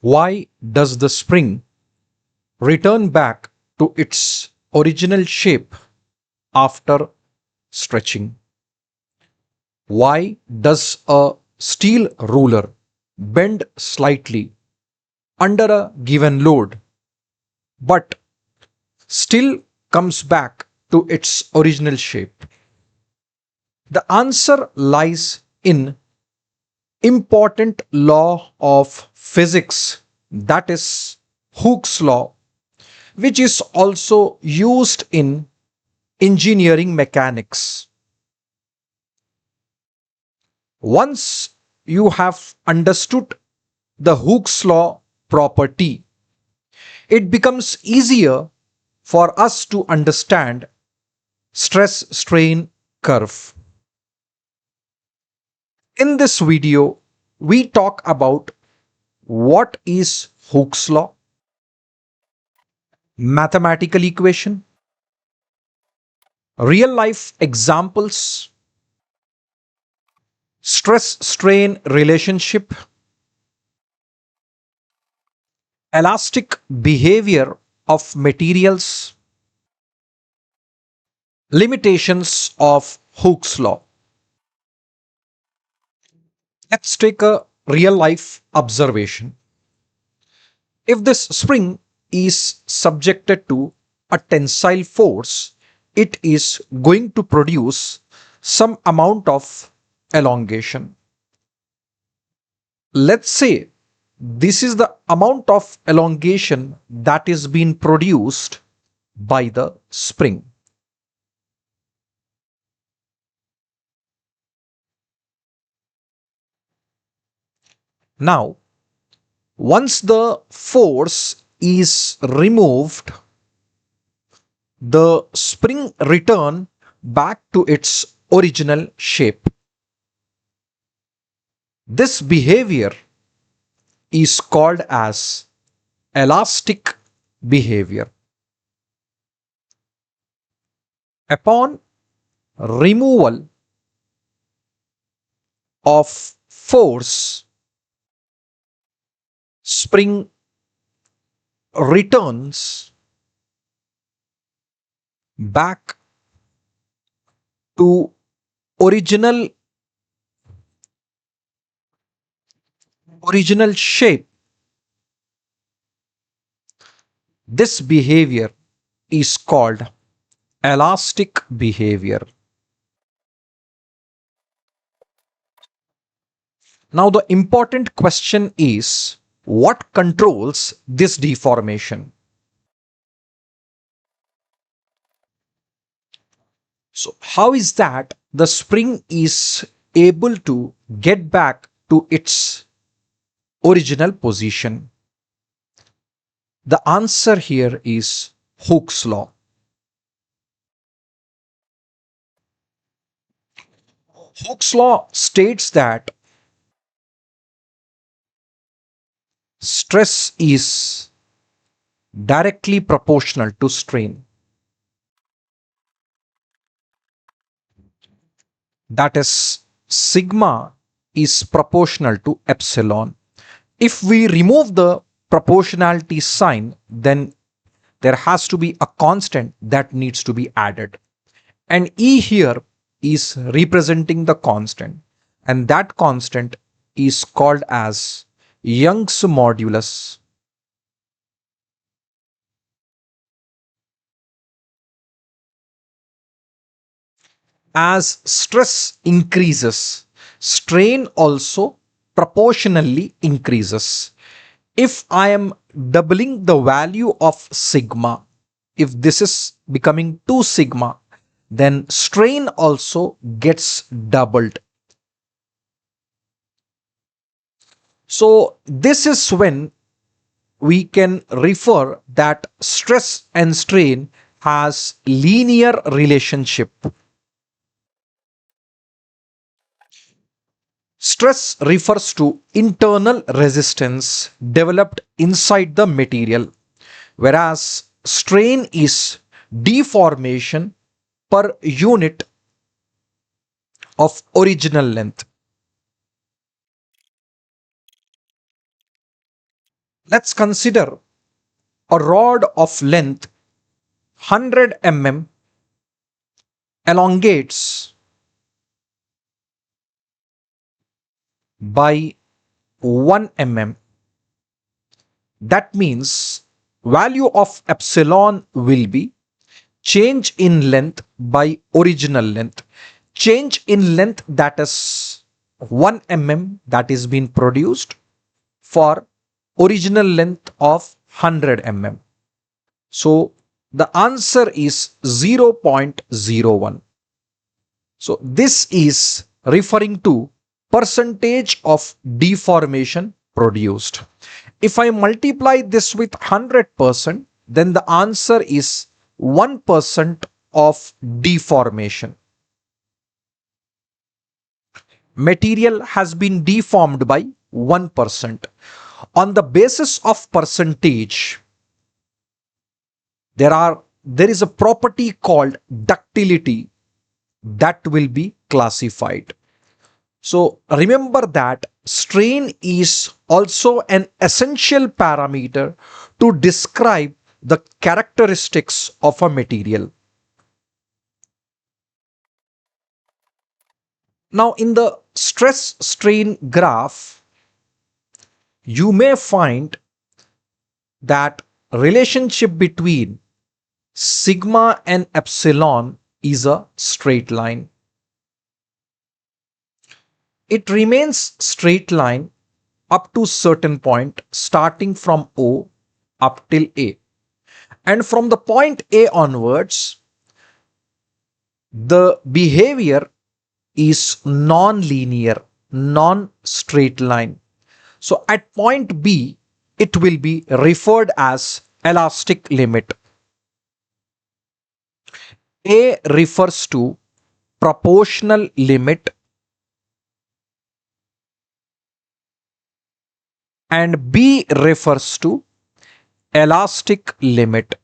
Why does the spring return back to its original shape after stretching? Why does a steel ruler bend slightly under a given load but still comes back to its original shape? The answer lies in important law of physics, that is Hooke's law, which is also used in engineering mechanics. Once you have understood the Hooke's law property, it becomes easier for us to understand stress strain curve. In this video, we talk about what is Hooke's law, mathematical equation, real life examples, stress strain relationship, elastic behavior of materials, limitations of Hooke's law. Let's take a real life observation. If this spring is subjected to a tensile force, it is going to produce some amount of elongation. Let's say this is the amount of elongation that is being produced by the spring. Now, once the force is removed, the spring return back to its original shape. This behavior is called as elastic behavior. Upon removal of force, spring returns back to original shape. This behavior is called elastic behavior. Now the important question is, what controls this deformation? So how is that the spring is able to get back to its original position? The answer here is Hooke's law. Hooke's law states that stress is directly proportional to strain. That is, sigma is proportional to epsilon. If we remove the proportionality sign, then there has to be a constant that needs to be added. And E here is representing the constant. And that constant is called as Young's modulus. As stress increases, strain also proportionally increases. If I am doubling the value of sigma, if this is becoming 2 sigma, then strain also gets doubled. So this is when we can refer that stress and strain has linear relationship. Stress refers to internal resistance developed inside the material, whereas strain is deformation per unit of original length. Let's consider a rod of length 100 mm elongates by 1 mm. That means value of epsilon will be change in length by original length. Change in length, that is 1 mm, that is being produced for original length of 100 mm. So the answer is 0.01. So this is referring to percentage of deformation produced. If I multiply this with 100%, then the answer is 1% of deformation. Material has been deformed by 1%. On the basis of percentage, there is a property called ductility that will be classified. So remember that strain is also an essential parameter to describe the characteristics of a material. Now, in the stress strain graph, you may find that relationship between sigma and epsilon is a straight line. It remains straight line up to certain point starting from O up till A. And from the point A onwards, the behavior is non-linear, non-straight line. So at point B, it will be referred as elastic limit. A refers to proportional limit and B refers to elastic limit.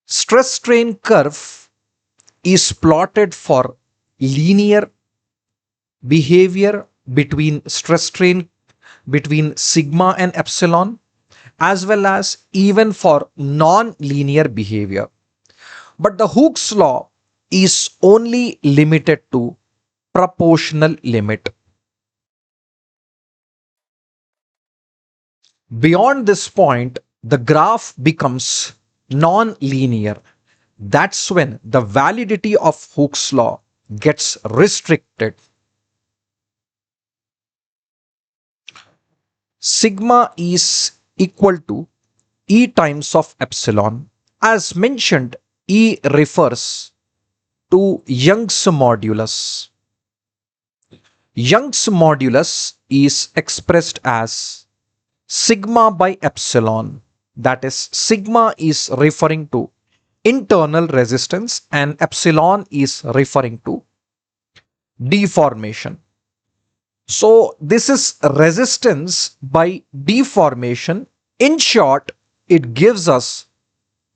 Stress strain curve is plotted for linear behavior between stress strain between sigma and epsilon, as well as even for non-linear behavior. But the Hooke's law is only limited to proportional limit. Beyond this point, the graph becomes non-linear. That's when the validity of Hooke's law gets restricted. Sigma is equal to E times of epsilon. As mentioned, E refers to Young's modulus. Young's modulus is expressed as sigma by epsilon. That is, sigma is referring to internal resistance and epsilon is referring to deformation. So this is resistance by deformation. In short, it gives us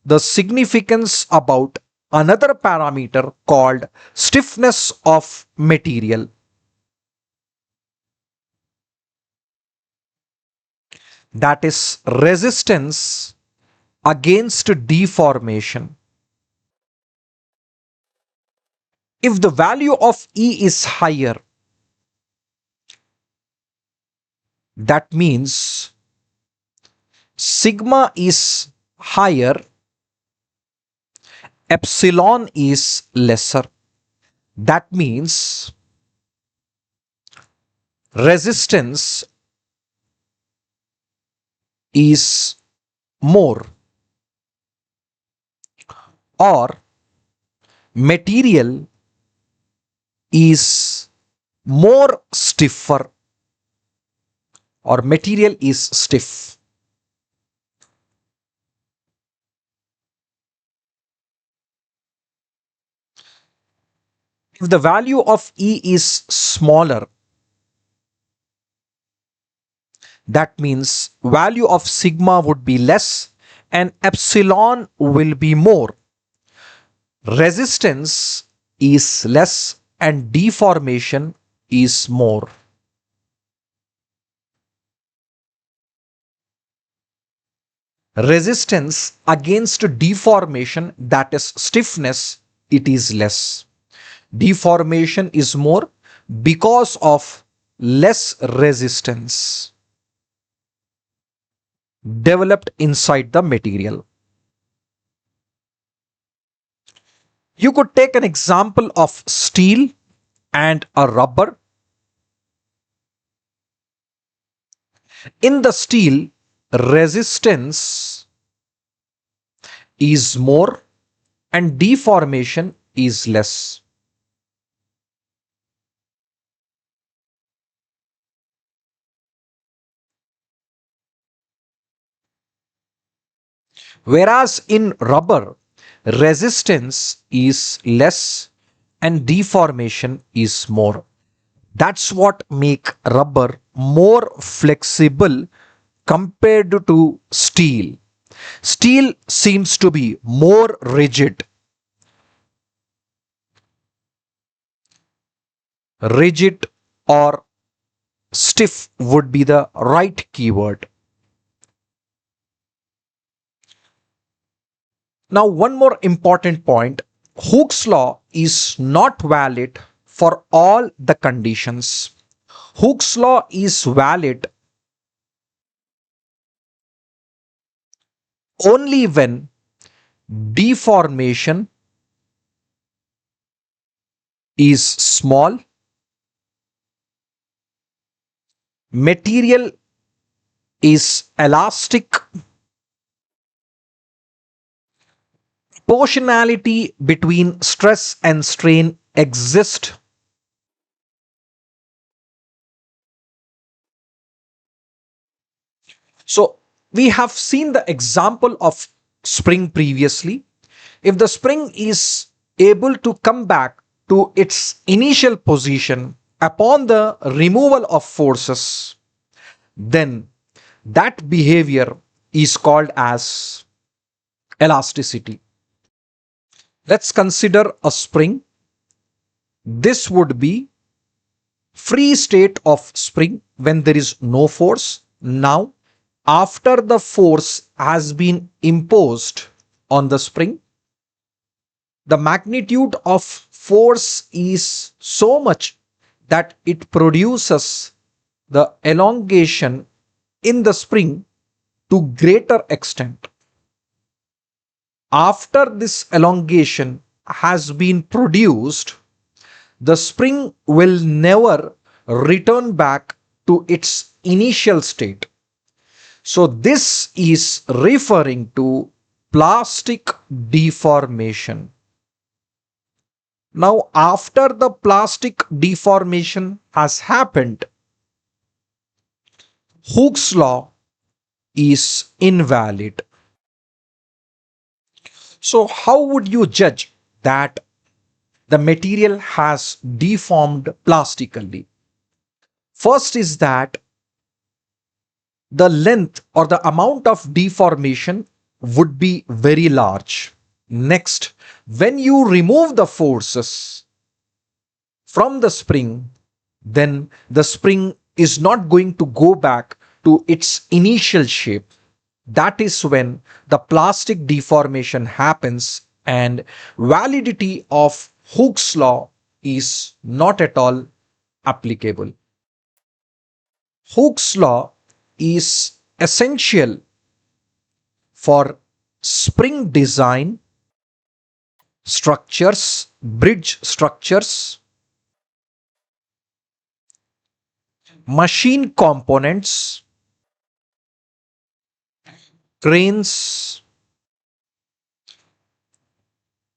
the significance about another parameter called stiffness of material. That is resistance against deformation. If the value of E is higher, that means sigma is higher, epsilon is lesser. That means resistance is more or material is more stiffer or material is stiff. If the value of E is smaller, that means value of sigma would be less and epsilon will be more. Resistance is less and deformation is more. Resistance against deformation, that is stiffness, it is less. Deformation is more because of less resistance developed inside the material. You could take an example of steel and a rubber. In the steel, resistance is more and deformation is less. Whereas in rubber, resistance is less and deformation is more. That's what make rubber more flexible compared to steel. Steel seems to be more rigid. Rigid or stiff would be the right keyword. Now, one more important point: Hooke's law is not valid for all the conditions. Hooke's law is valid only when deformation is small, material is elastic, proportionality between stress and strain exists. So we have seen the example of spring previously. If the spring is able to come back to its initial position upon the removal of forces, then that behavior is called as elasticity. Let's consider a spring. This would be free state of spring when there is no force. Now, after the force has been imposed on the spring, the magnitude of force is so much that it produces the elongation in the spring to greater extent. After this elongation has been produced, the spring will never return back to its initial state. So this is referring to plastic deformation. Now, after the plastic deformation has happened, Hooke's law is invalid. So, how would you judge that the material has deformed plastically? First is that the length or the amount of deformation would be very large. Next, when you remove the forces from the spring, then the spring is not going to go back to its initial shape. That is when the plastic deformation happens and validity of Hooke's law is not at all applicable. Hooke's law is essential for spring design, structures, bridge structures, machine components, cranes,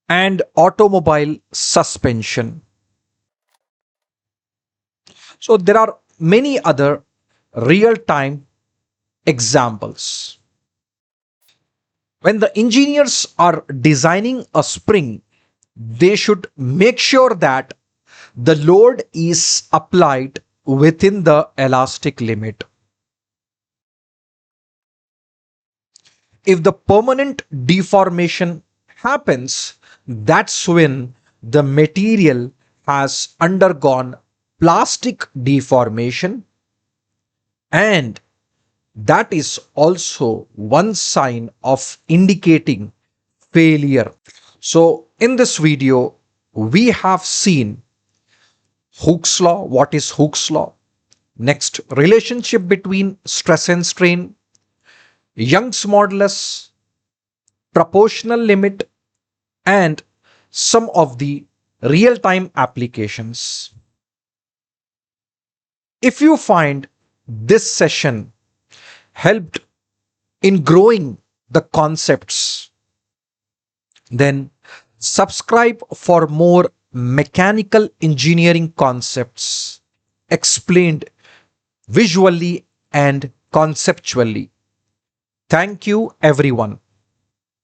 and automobile suspension. So there are many other real time examples. When the engineers are designing a spring, they should make sure that the load is applied within the elastic limit. If the permanent deformation happens, that's when the material has undergone plastic deformation and That is also one sign of indicating failure. So, in this video, we have seen Hooke's law. What is Hooke's law? Next, relationship between stress and strain, Young's modulus, proportional limit, and some of the real time applications. If you find this session helped in growing the concepts, then subscribe for more mechanical engineering concepts explained visually and conceptually. Thank you, everyone.